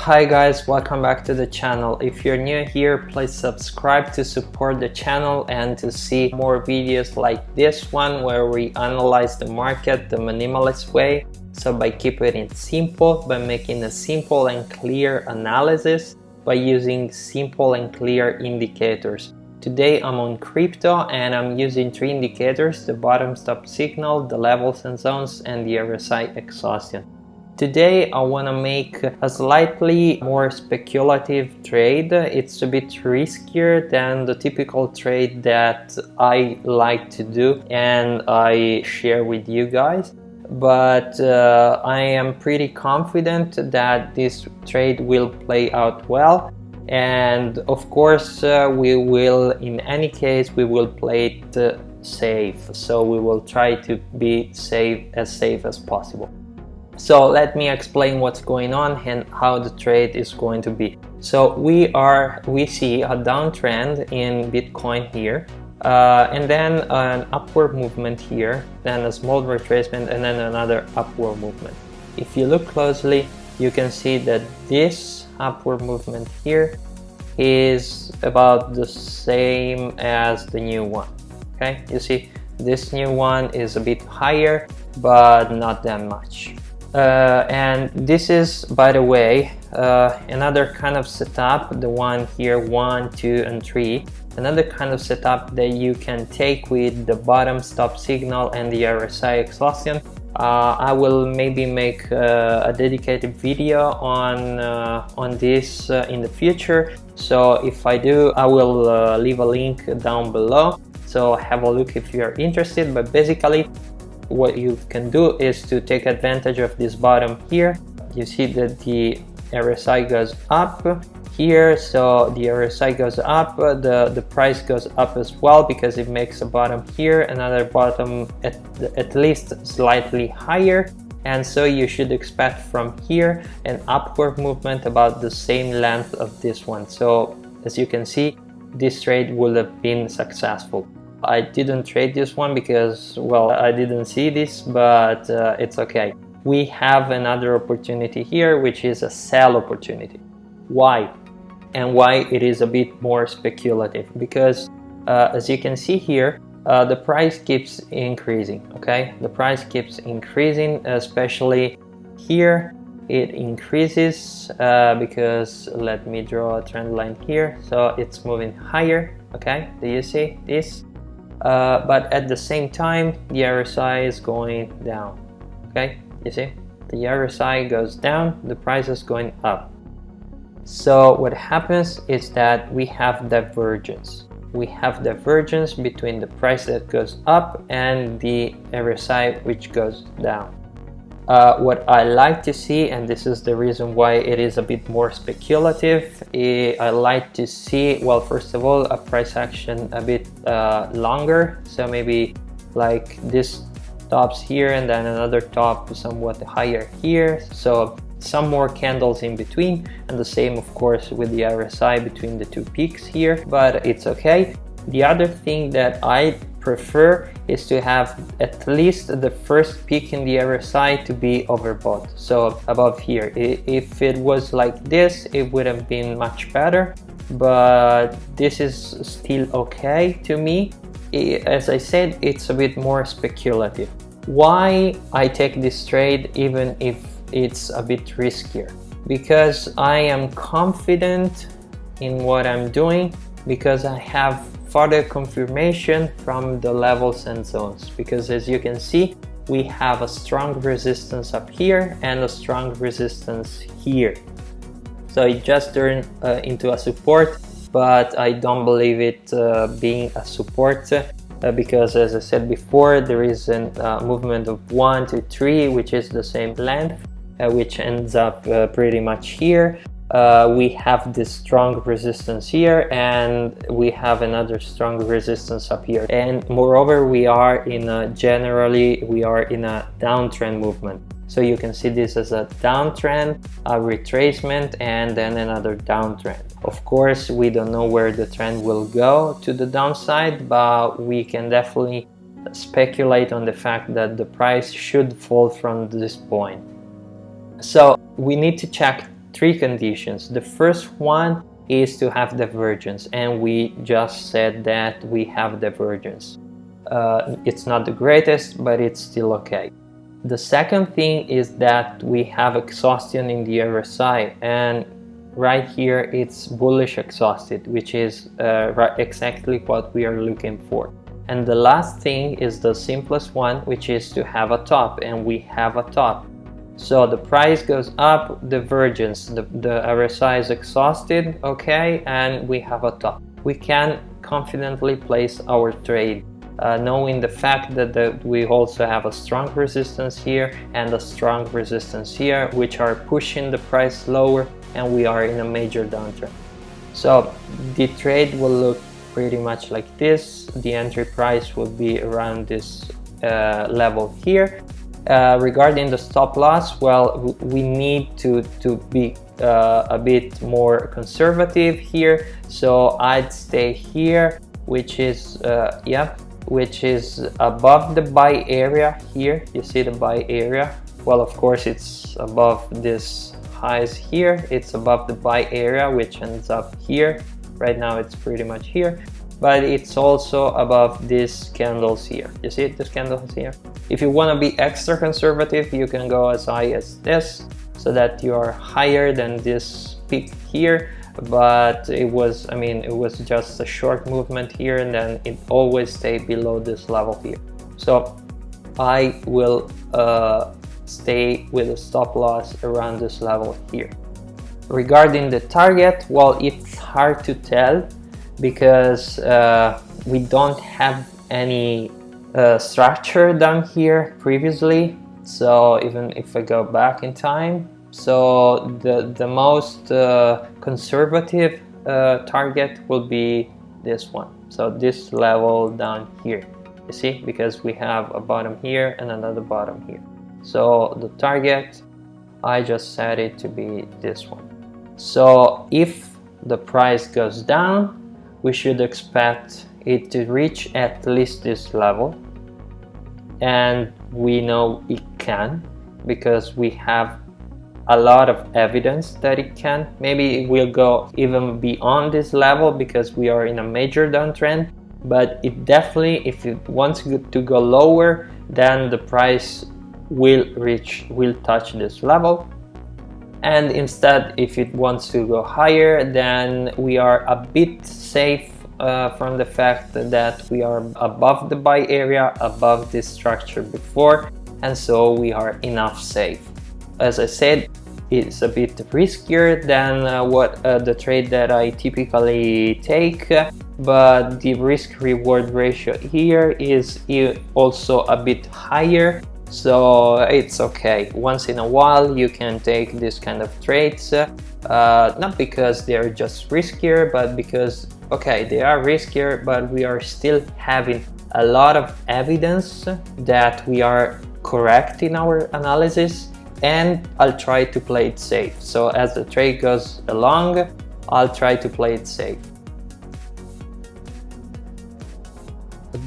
Hi guys, welcome back to the channel. If you're new here, please subscribe to support the channel and to see more videos like this one where we analyze the market the minimalist way. So by keeping it simple, by making a simple and clear analysis, by using simple and clear indicators. Today I'm on crypto and I'm using three indicators: the bottom stop signal, the levels and zones, and the RSI Exhaustion. Today I want to make a slightly more speculative trade. It's a bit riskier than the typical trade that I like to do and I share with you guys. But I am pretty confident that this trade will play out well. And of course, we will, in any case, we will play it safe. So we will try to be safe as possible. So let me explain what's going on and how the trade is going to be. So we see a downtrend in Bitcoin here, and then an upward movement here, then a small retracement, and then another upward movement. If you look closely, you can see that this upward movement here is about the same as the new one. Okay, you see this new one is a bit higher, but not that much. And this is, by the way, another kind of setup, the one here 1, 2 and 3, another kind of setup that you can take with the bottom stop signal and the RSI Exhaustion. I will maybe make a dedicated video on this in the future. So if I do, I will leave a link down below, so have a look if you're interested. But basically what you can do is to take advantage of this bottom here. You see that the RSI goes up here, so the RSI goes up, the price goes up as well because it makes a bottom here, another bottom at least slightly higher, and so you should expect from here an upward movement about the same length of this one. So as you can see, this trade would have been successful. I didn't trade this one because, well, I didn't see this, but it's okay. We have another opportunity here, which is a sell opportunity. Why? And why it is a bit more speculative? Because as you can see here, the price keeps increasing, okay? The price keeps increasing, especially here. It increases because, let me draw a trend line here. So it's moving higher, okay? Do you see this? But at the same time, the RSI is going down. Okay, you see, the RSI goes down, the price is going up. So what happens is that we have divergence. We have divergence between the price that goes up and the RSI which goes down. What I like to see, and this is the reason why it is a bit more speculative, I like to see, well, first of all, a price action a bit longer. So maybe like this tops here and then another top somewhat higher here. So some more candles in between, and the same of course with the RSI between the two peaks here, but it's okay. The other thing that I prefer is to have at least the first peak in the RSI to be overbought, so above here. If it was like this, it would have been much better, but this is still okay to me. As I said, it's a bit more speculative. Why I take this trade even if it's a bit riskier? Because I am confident in what I'm doing, because I have further confirmation from the levels and zones, because as you can see, we have a strong resistance up here and a strong resistance here. So it just turned into a support, but I don't believe it being a support because, as I said before, there is a movement of 1 to 3, which is the same length, which ends up pretty much here. We have this strong resistance here, and we have another strong resistance up here, and moreover we are in a downtrend movement. So you can see this as a downtrend, a retracement, and then another downtrend. Of course, we don't know where the trend will go to the downside, but we can definitely speculate on the fact that the price should fall from this point. So we need to check three conditions. The first one is to have divergence, and we just said that we have divergence. It's not the greatest, but it's still okay. The second thing is that we have exhaustion in the RSI, and right here it's bullish exhausted, which is exactly what we are looking for. And the last thing is the simplest one, which is to have a top, and we have a top. So the price goes up, divergence, the RSI is exhausted, okay, and we have a top. We can confidently place our trade, knowing the fact that we also have a strong resistance here and a strong resistance here, which are pushing the price lower, and we are in a major downtrend. So the trade will look pretty much like this. The entry price will be around this level here. Regarding the stop loss, well, we need to be a bit more conservative here, so I'd stay here, which is which is above the buy area here. You see the buy area? Well, of course it's above this highs here, it's above the buy area, which ends up here. Right now it's pretty much here, but it's also above these candles here. You see this candles here? If you want to be extra conservative, you can go as high as this, so that you are higher than this peak here. But it was, I mean, it was just a short movement here, and then it always stayed below this level here. So I will stay with a stop loss around this level here. Regarding the target, well, it's hard to tell because we don't have any structure down here previously. So even if I go back in time, so the most conservative target will be this one. So this level down here, you see, because we have a bottom here and another bottom here. So the target, I just set it to be this one. So if the price goes down, we should expect it to reach at least this level, and we know it can because we have a lot of evidence that it can. Maybe it will go even beyond this level because we are in a major downtrend, but it definitely, if it wants to go lower, then the price will touch this level. And instead, if it wants to go higher, then we are a bit safe from the fact that we are above the buy area, above this structure before, and so we are enough safe. As I said, it's a bit riskier than what the trade that I typically take, but the risk-reward ratio here is also a bit higher, so it's okay. Once in a while you can take this kind of trades, not because they're just riskier, but because, okay, they are riskier, but we are still having a lot of evidence that we are correct in our analysis, and I'll try to play it safe. So as the trade goes along, I'll try to play it safe.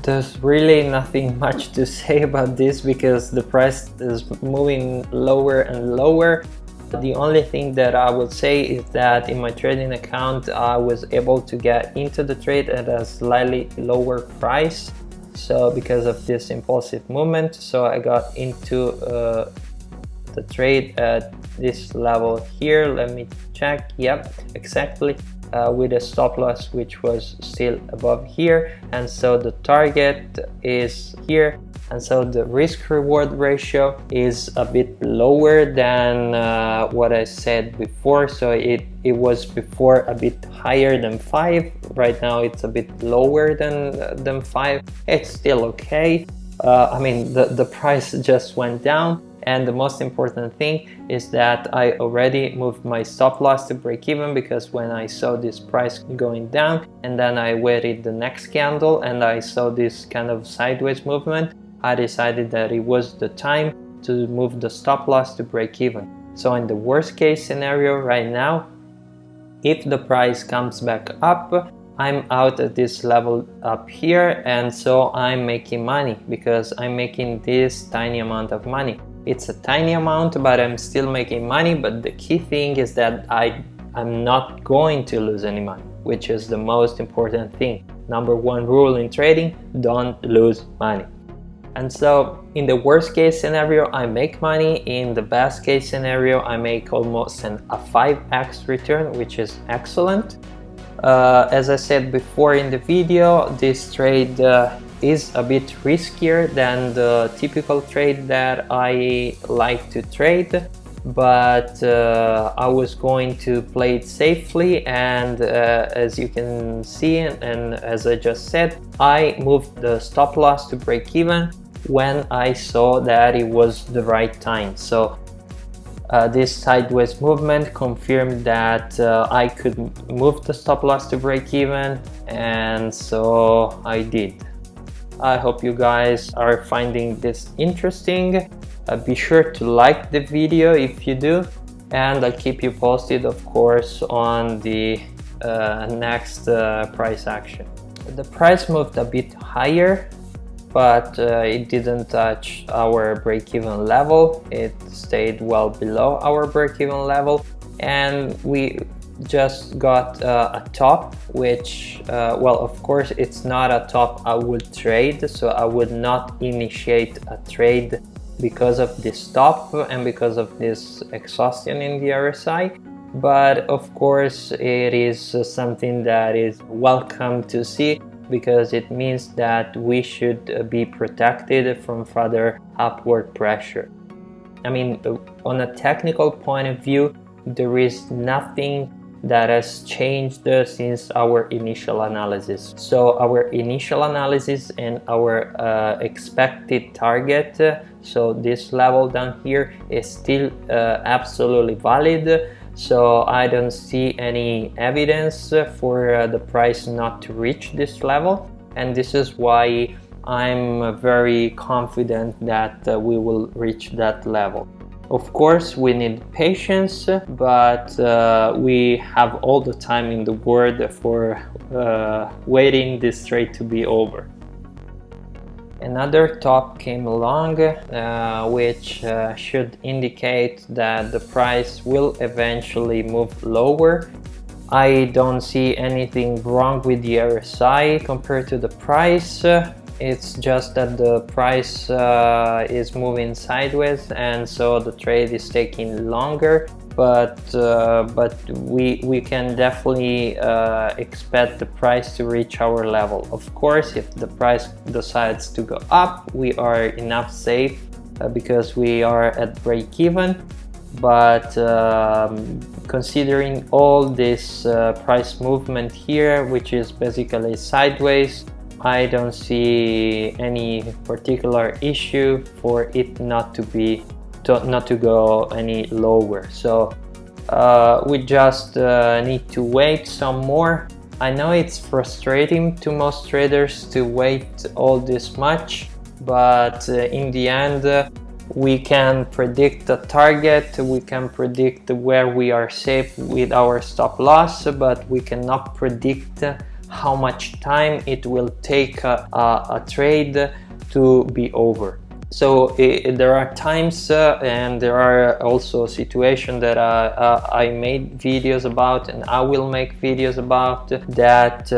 There's really nothing much to say about this because the price is moving lower and lower. The only thing that I would say is that in my trading account, I was able to get into the trade at a slightly lower price. So because of this impulsive movement, so I got into the trade at this level here. Let me check. Yep, exactly. With a stop loss which was still above here, and so the target is here, and so the risk reward ratio is a bit lower than what I said before. So it was before a bit higher than 5. Right now it's a bit lower than 5. It's still okay. I mean, the price just went down, and the most important thing is that I already moved my stop loss to break even, because when I saw this price going down and then I waited the next candle and I saw this kind of sideways movement, I decided that it was the time to move the stop loss to break even. So in the worst case scenario right now, if the price comes back up, I'm out at this level up here, and so I'm making money because I'm making this tiny amount of money. It's a tiny amount, but I'm still making money. But the key thing is that I'm not going to lose any money, which is the most important thing. Number one rule in trading: don't lose money. And so in the worst case scenario, I make money. In the best case scenario, I make almost a 5x return, which is excellent. As I said before in the video, this trade is a bit riskier than the typical trade that I like to trade, but I was going to play it safely, and as you can see, and as I just said, I moved the stop loss to break even when I saw that it was the right time. So this sideways movement confirmed that I could move the stop loss to break even, and so I did. I hope you guys are finding this interesting. Be sure to like the video if you do, and I'll keep you posted, of course, on the next price action. The price moved a bit higher, but it didn't touch our break-even level. It stayed well below our break-even level, and we just got a top, which well, of course it's not a top I would trade, so I would not initiate a trade because of this top and because of this exhaustion in the RSI. But of course it is something that is welcome to see, because it means that we should be protected from further upward pressure. I mean, on a technical point of view, there is nothing that has changed since our initial analysis. So our initial analysis and our expected target, so this level down here, is still absolutely valid. So I don't see any evidence for the price not to reach this level, and this is why I'm very confident that we will reach that level. Of course, we need patience, but we have all the time in the world for waiting this trade to be over. Another top came along, which should indicate that the price will eventually move lower. I don't see anything wrong with the RSI compared to the price. It's just that the price is moving sideways, and so the trade is taking longer. But we can definitely expect the price to reach our level. Of course, if the price decides to go up, we are enough safe because we are at break even. But considering all this price movement here, which is basically sideways, I don't see any particular issue for it not to go any lower. So we just need to wait some more. I know it's frustrating to most traders to wait all this much, but in the end we can predict the target, we can predict where we are safe with our stop loss, but we cannot predict how much time it will take a trade to be over. So there are times and there are also situations that I made videos about, and I will make videos about, that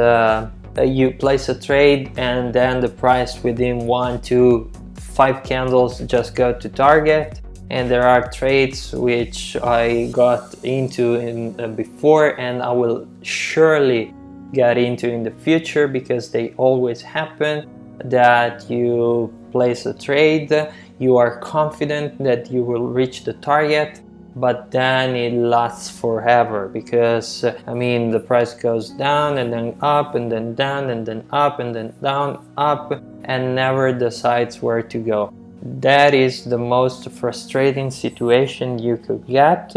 you place a trade and then the price within 1, 2, 5 candles just go to target. And there are trades which I got into before, and I will surely get into in the future, because they always happen, that you place a trade, you are confident that you will reach the target, but then it lasts forever, because I mean the price goes down and then up and then down and then up and then down, up, and never decides where to go. That is the most frustrating situation you could get,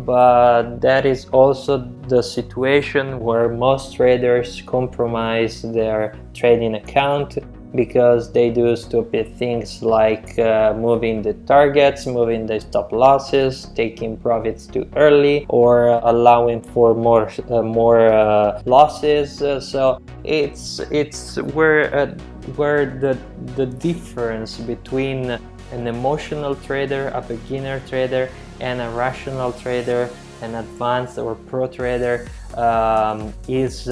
but that is also the situation where most traders compromise their trading account, because they do stupid things like moving the targets, moving the stop losses, taking profits too early, or allowing for more losses. So it's where the difference between an emotional trader, a beginner trader, and a rational trader, an advanced or pro trader is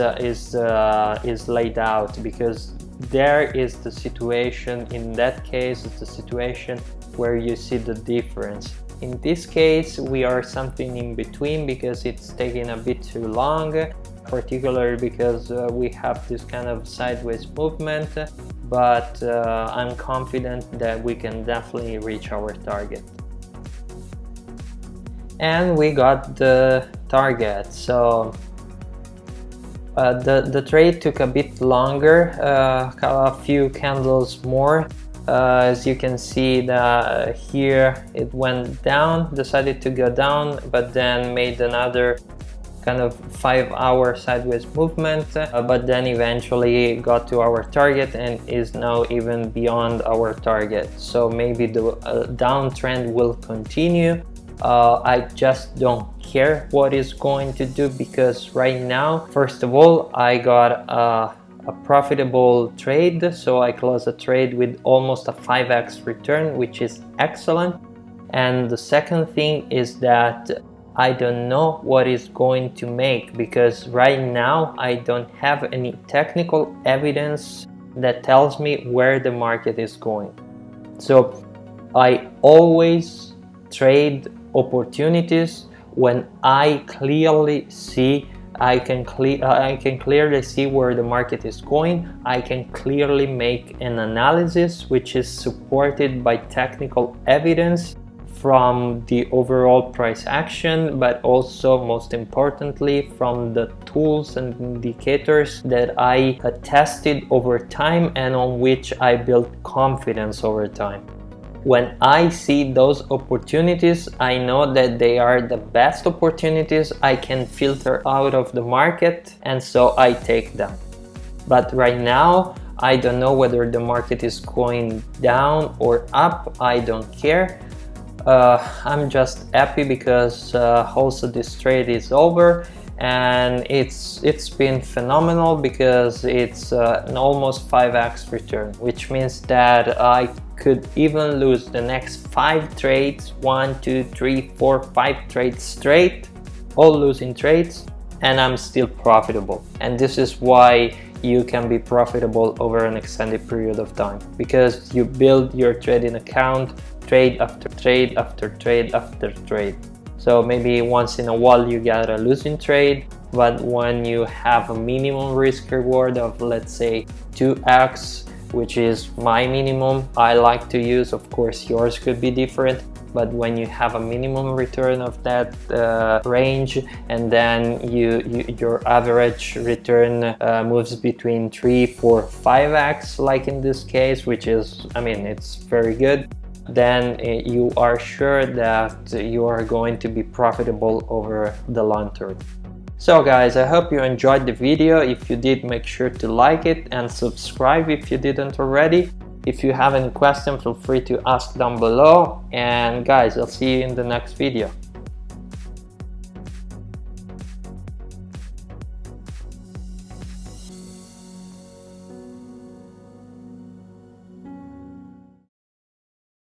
laid out, because there is the situation. In that case, it's the situation where you see the difference. In this case, we are something in between because it's taking a bit too long, particularly because we have this kind of sideways movement, but I'm confident that we can definitely reach our target. And we got the target. So the trade took a bit longer, a few candles more. As you can see, that here it went down, decided to go down, but then made another kind of 5-hour sideways movement, but then eventually got to our target and is now even beyond our target. So maybe the downtrend will continue. I just don't care what it's going to do, because right now, first of all, I got a profitable trade. So I closed a trade with almost a 5x return, which is excellent. And the second thing is that I don't know what it's going to make, because right now I don't have any technical evidence that tells me where the market is going. So I always trade opportunities when I clearly see, I can clearly see where the market is going. I can clearly make an analysis which is supported by technical evidence from the overall price action, but also, most importantly, from the tools and indicators that I tested over time and on which I built confidence over time. When I see those opportunities, I know that they are the best opportunities I can filter out of the market, and so I take them. But right now, I don't know whether the market is going down or up. I don't care. I'm just happy because also this trade is over, and it's been phenomenal because it's an almost 5x return, which means that I could even lose the next 5 trades, 1, 2, 3, 4, 5 trades straight, all losing trades, and I'm still profitable. And this is why you can be profitable over an extended period of time, because you build your trading account trade after trade after trade after trade. So maybe once in a while you get a losing trade, but when you have a minimum risk reward of, let's say, 2x, which is my minimum I like to use, of course yours could be different, but when you have a minimum return of that range, and then your average return moves between 3, 4, 5x, like in this case, which is, I mean, it's very good, then you are sure that you are going to be profitable over the long term. So guys, I hope you enjoyed the video. If you did, make sure to like it and subscribe if you didn't already. If you have any questions, feel free to ask down below. And guys, I'll see you in the next video.